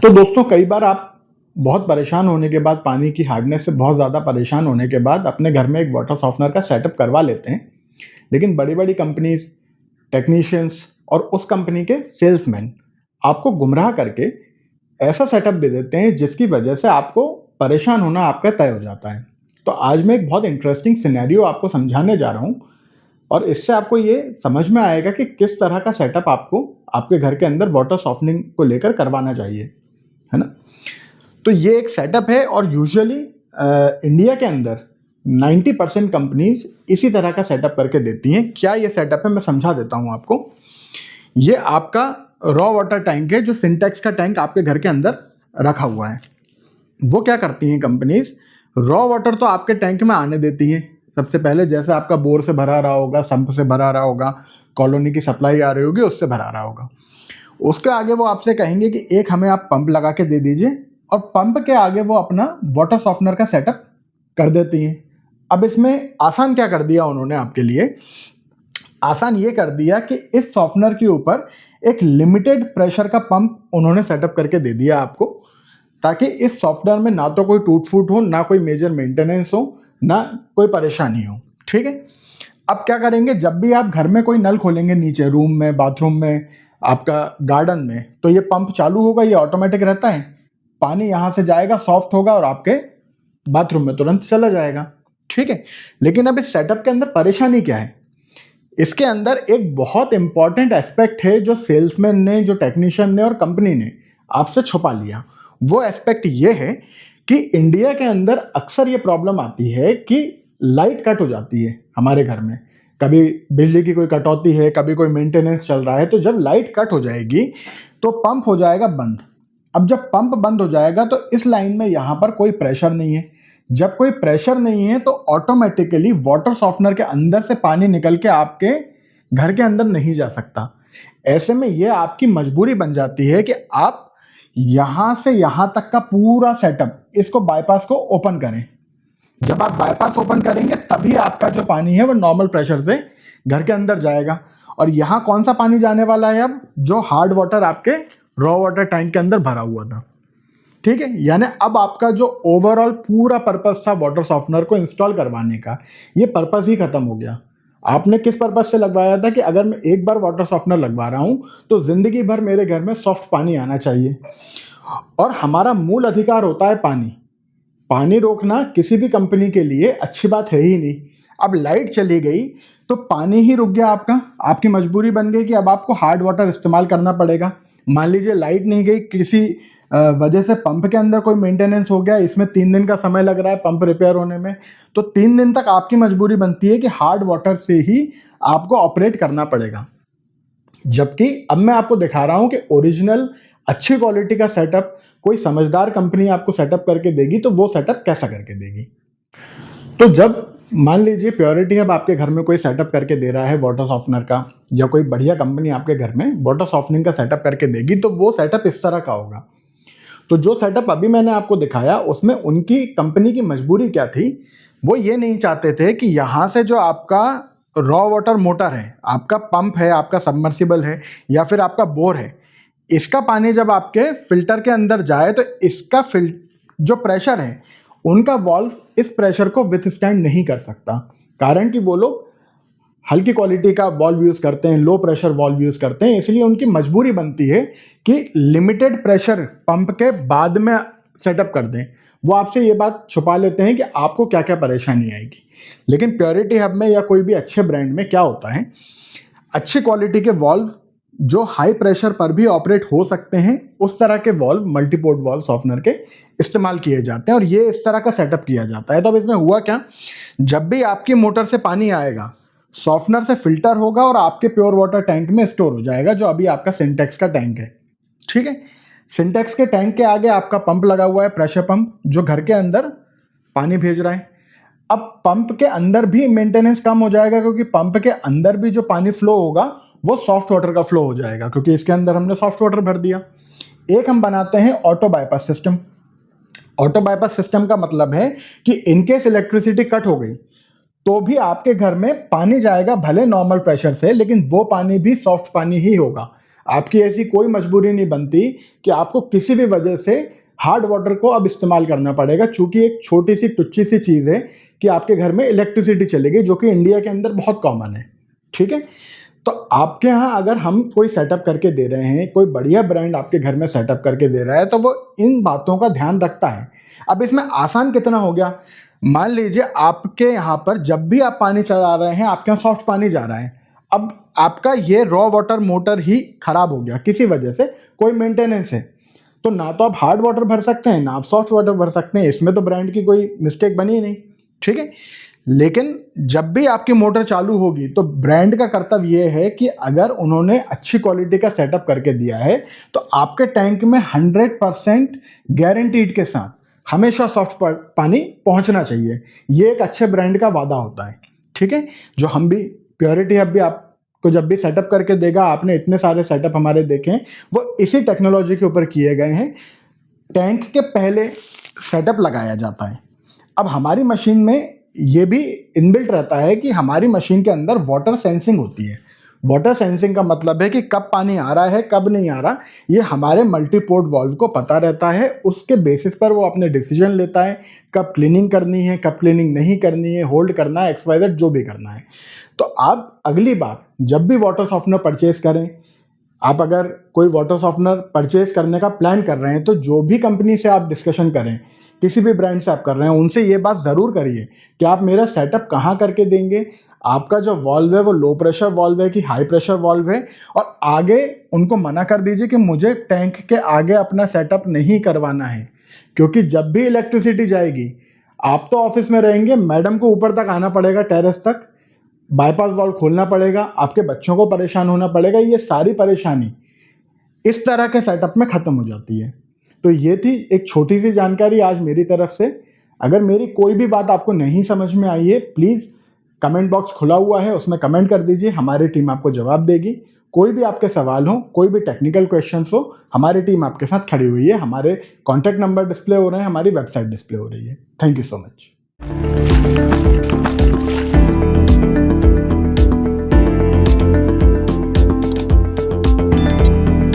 तो दोस्तों कई बार आप बहुत परेशान होने के बाद पानी की हार्डनेस से बहुत ज़्यादा परेशान होने के बाद अपने घर में एक वाटर सॉफ्टनर का सेटअप करवा लेते हैं। लेकिन बड़ी-बड़ी कंपनीज़, टेक्नीशियंस और उस कंपनी के सेल्समैन आपको गुमराह करके ऐसा सेटअप दे देते हैं जिसकी वजह से आपको परेशान होना आपका तय हो जाता है। तो आज मैं एक बहुत इंटरेस्टिंग सिनेरियो आपको समझाने जा रहा हूँ और इससे आपको ये समझ में आएगा कि किस तरह का सेटअप आपको आपके घर के अंदर वाटर सॉफ्टनिंग को लेकर करवाना चाहिए, है ना? तो ये एक सेटअप है और यूजुअली इंडिया के अंदर 90% कंपनीज इसी तरह का सेटअप करके देती हैं। क्या ये सेटअप है मैं समझा देता हूँ आपको। ये आपका रॉ वाटर टैंक है जो सिंटेक्स का टैंक आपके घर के अंदर रखा हुआ है। वो क्या करती हैं कंपनीज, रॉ वाटर तो आपके टैंक में आने देती है। सबसे पहले जैसे आपका बोर से भरा रहा होगा, संप से भरा रहा होगा, कॉलोनी की सप्लाई आ रही होगी उससे भरा रहा होगा। उसके आगे वो आपसे कहेंगे कि एक हमें आप पंप लगा के दे दीजिए और पंप के आगे वो अपना वाटर सॉफ्टनर का सेटअप कर देती हैं। अब इसमें आसान क्या कर दिया उन्होंने आपके लिए, आसान ये कर दिया कि इस सॉफ्टनर के ऊपर एक लिमिटेड प्रेशर का पंप उन्होंने सेटअप करके दे दिया आपको, ताकि इस सॉफ्टनर में ना तो कोई टूट फूट हो, ना कोई मेजर मेंटेनेंस हो, ना कोई परेशानी हो। ठीक है। अब क्या करेंगे, जब भी आप घर में कोई नल खोलेंगे नीचे रूम में, बाथरूम में, आपका गार्डन में, तो ये पंप चालू होगा, ये ऑटोमेटिक रहता है। पानी यहाँ से जाएगा, सॉफ्ट होगा और आपके बाथरूम में तुरंत चला जाएगा। ठीक है। लेकिन अब इस सेटअप के अंदर परेशानी क्या है, इसके अंदर एक बहुत इंपॉर्टेंट एस्पेक्ट है जो सेल्समैन ने, जो टेक्नीशियन ने और कंपनी ने आपसे छुपा लिया। वो एस्पेक्ट ये है कि इंडिया के अंदर अक्सर ये प्रॉब्लम आती है कि लाइट कट हो जाती है हमारे घर में। कभी बिजली की कोई कटौती है, कभी कोई मेंटेनेंस चल रहा है, तो जब लाइट कट हो जाएगी तो पंप हो जाएगा बंद। अब जब पंप बंद हो जाएगा तो इस लाइन में यहाँ पर कोई प्रेशर नहीं है। जब कोई प्रेशर नहीं है तो ऑटोमेटिकली वाटर सॉफ्टनर के अंदर से पानी निकल के आपके घर के अंदर नहीं जा सकता। ऐसे में ये आपकी मजबूरी बन जाती है कि आप यहां से यहां तक का पूरा सेटअप, इसको बाईपास को ओपन करें। जब आप बाईपास ओपन करेंगे तभी आपका जो पानी है वो नॉर्मल प्रेशर से घर के अंदर जाएगा। और यहां कौन सा पानी जाने वाला है अब, जो हार्ड वाटर आपके रॉ वाटर टैंक के अंदर भरा हुआ था। ठीक है। यानी अब आपका जो ओवरऑल पूरा पर्पस था वाटर सॉफ्टनर को इंस्टॉल करवाने का, ये पर्पस ही खत्म हो गया। आपने किस पर्पस से लगवाया था कि अगर मैं एक बार वाटर सॉफ्टनर लगवा रहा हूं तो जिंदगी भर मेरे घर में सॉफ्ट पानी आना चाहिए। और हमारा मूल अधिकार होता है पानी। पानी रोकना किसी भी कंपनी के लिए अच्छी बात है ही नहीं। अब लाइट चली गई तो पानी ही रुक गया आपका, आपकी मजबूरी बन गई कि अब आपको हार्ड वाटर इस्तेमाल करना पड़ेगा। मान लीजिए लाइट नहीं गई, किसी वजह से पंप के अंदर कोई मेंटेनेंस हो गया, इसमें 3 दिन का समय लग रहा है पंप रिपेयर होने में, तो 3 दिन तक आपकी मजबूरी बनती है कि हार्ड वाटर से ही आपको ऑपरेट करना पड़ेगा। जबकि अब मैं आपको दिखा रहा हूं कि ओरिजिनल अच्छी क्वालिटी का सेटअप कोई समझदार कंपनी आपको सेटअप करके देगी, तो वो सेटअप कैसा करके देगी। तो जब मान लीजिए प्योरिटी हब आपके घर में कोई सेटअप करके दे रहा है वाटर सॉफ्टनर का, या कोई बढ़िया कंपनी आपके घर में वाटर सॉफ्टनिंग का सेटअप करके देगी, तो वो सेटअप इस तरह का होगा। तो जो सेटअप अभी मैंने आपको दिखाया उसमें उनकी कंपनी की मजबूरी क्या थी, वो ये नहीं चाहते थे कि यहाँ से जो आपका रॉ वाटर मोटर है, आपका पंप है, आपका सबमर्सिबल है या फिर आपका बोर है, इसका पानी जब आपके फिल्टर के अंदर जाए तो इसका जो प्रेशर है, उनका वॉल्व इस प्रेशर को विथस्टैंड नहीं कर सकता। कारण कि वो लोग हल्की क्वालिटी का वॉल्व यूज करते हैं, लो प्रेशर वॉल्व यूज करते हैं, इसलिए उनकी मजबूरी बनती है कि लिमिटेड प्रेशर पंप के बाद में सेटअप कर दें। वो आपसे ये बात छुपा लेते हैं कि आपको क्या क्या परेशानी आएगी। लेकिन प्योरिटी हब में या कोई भी अच्छे ब्रांड में क्या होता है, अच्छी क्वालिटी के वॉल्व जो हाई प्रेशर पर भी ऑपरेट हो सकते हैं, उस तरह के वॉल्व, मल्टीपोर्ट वॉल्व सॉफ्टनर के इस्तेमाल किए जाते हैं और ये इस तरह का सेटअप किया जाता है। तो अब इसमें हुआ क्या, जब भी आपकी मोटर से पानी आएगा, सॉफ्टनर से फिल्टर होगा और आपके प्योर वाटर टैंक में स्टोर हो जाएगा, जो अभी आपका सिंटेक्स का टैंक है। ठीक है। सिंटेक्स के टैंक के आगे आपका पंप लगा हुआ है, प्रेशर पंप, जो घर के अंदर पानी भेज रहा है। अब पंप के अंदर भी मेंटेनेंस कम हो जाएगा, क्योंकि पंप के अंदर भी जो पानी फ्लो होगा वो सॉफ्ट वाटर का फ्लो हो जाएगा, क्योंकि इसके अंदर हमने सॉफ्ट वाटर भर दिया। एक हम बनाते हैं auto bypass system. Auto bypass system का मतलब है कि इनकेस इलेक्ट्रिसिटी कट हो गई तो भी आपके घर में पानी जाएगा, भले नॉर्मल प्रेशर से, लेकिन वो पानी भी सॉफ्ट पानी ही होगा। आपकी ऐसी कोई मजबूरी नहीं बनती कि आपको किसी भी वजह से हार्ड वाटर को अब इस्तेमाल करना पड़ेगा, चूंकि एक छोटी सी टुच्ची सी चीज़ है कि आपके घर में इलेक्ट्रिसिटी चलेगी, जो कि इंडिया के अंदर बहुत कॉमन है। ठीक है, तो आपके यहाँ अगर हम कोई सेटअप करके दे रहे हैं, कोई बढ़िया ब्रांड आपके घर में सेटअप करके दे रहा है, तो वो इन बातों का ध्यान रखता है। अब इसमें आसान कितना हो गया, मान लीजिए आपके यहाँ पर जब भी आप पानी चला रहे हैं, आपके यहाँ सॉफ्ट पानी जा रहा है। अब आपका ये रॉ वाटर मोटर ही खराब हो गया किसी वजह से, कोई मेंटेनेंस है, तो ना तो आप हार्ड वाटर भर सकते हैं, ना आप सॉफ्ट वाटर भर सकते हैं। इसमें तो ब्रांड की कोई मिस्टेक बनी ही नहीं। ठीक है, लेकिन जब भी आपकी मोटर चालू होगी तो ब्रांड का कर्तव्य ये है कि अगर उन्होंने अच्छी क्वालिटी का सेटअप करके दिया है तो आपके टैंक में 100% गारंटीड के साथ हमेशा सॉफ्ट पानी पहुंचना चाहिए। ये एक अच्छे ब्रांड का वादा होता है। ठीक है, जो हम भी प्योरिटी हब भी आपको जब भी सेटअप करके देगा, आपने इतने सारे सेटअप हमारे देखे हैं, वो इसी टेक्नोलॉजी के ऊपर किए गए हैं। टैंक के पहले सेटअप लगाया जाता है। अब हमारी मशीन में ये भी इनबिल्ट रहता है कि हमारी मशीन के अंदर वाटर सेंसिंग होती है। वाटर सेंसिंग का मतलब है कि कब पानी आ रहा है, कब नहीं आ रहा, ये हमारे मल्टीपोर्ट वाल्व को पता रहता है। उसके बेसिस पर वो अपने डिसीजन लेता है, कब क्लीनिंग करनी है, कब क्लीनिंग नहीं करनी है, होल्ड करना है, XYZ जो भी करना है। तो आप अगली बार जब भी वाटर सॉफ्टनर परचेज करें, आप अगर कोई वाटर सॉफ्टनर परचेज करने का प्लान कर रहे हैं, तो जो भी कंपनी से आप डिस्कशन करें, किसी भी ब्रांड से आप कर रहे हैं, उनसे ये बात ज़रूर करिए कि आप मेरा सेटअप कहाँ करके देंगे, आपका जो वॉल्व है वो लो प्रेशर वॉल्व है कि हाई प्रेशर वॉल्व है, और आगे उनको मना कर दीजिए कि मुझे टैंक के आगे अपना सेटअप नहीं करवाना है। क्योंकि जब भी इलेक्ट्रिसिटी जाएगी, आप तो ऑफिस में रहेंगे, मैडम को ऊपर तक आना पड़ेगा, टेरेस तक, बाईपास वाल्व खोलना पड़ेगा, आपके बच्चों को परेशान होना पड़ेगा। ये सारी परेशानी इस तरह के सेटअप में ख़त्म हो जाती है। तो ये थी एक छोटी सी जानकारी आज मेरी तरफ से। अगर मेरी कोई भी बात आपको नहीं समझ में आई है, प्लीज़ कमेंट बॉक्स खुला हुआ है, उसमें कमेंट कर दीजिए, हमारी टीम आपको जवाब देगी। कोई भी आपके सवाल हो, कोई भी टेक्निकल क्वेश्चंस हो, हमारी टीम आपके साथ खड़ी हुई है। हमारे कॉन्टैक्ट नंबर डिस्प्ले हो रहे हैं, हमारी वेबसाइट डिस्प्ले हो रही है। Thank you so much.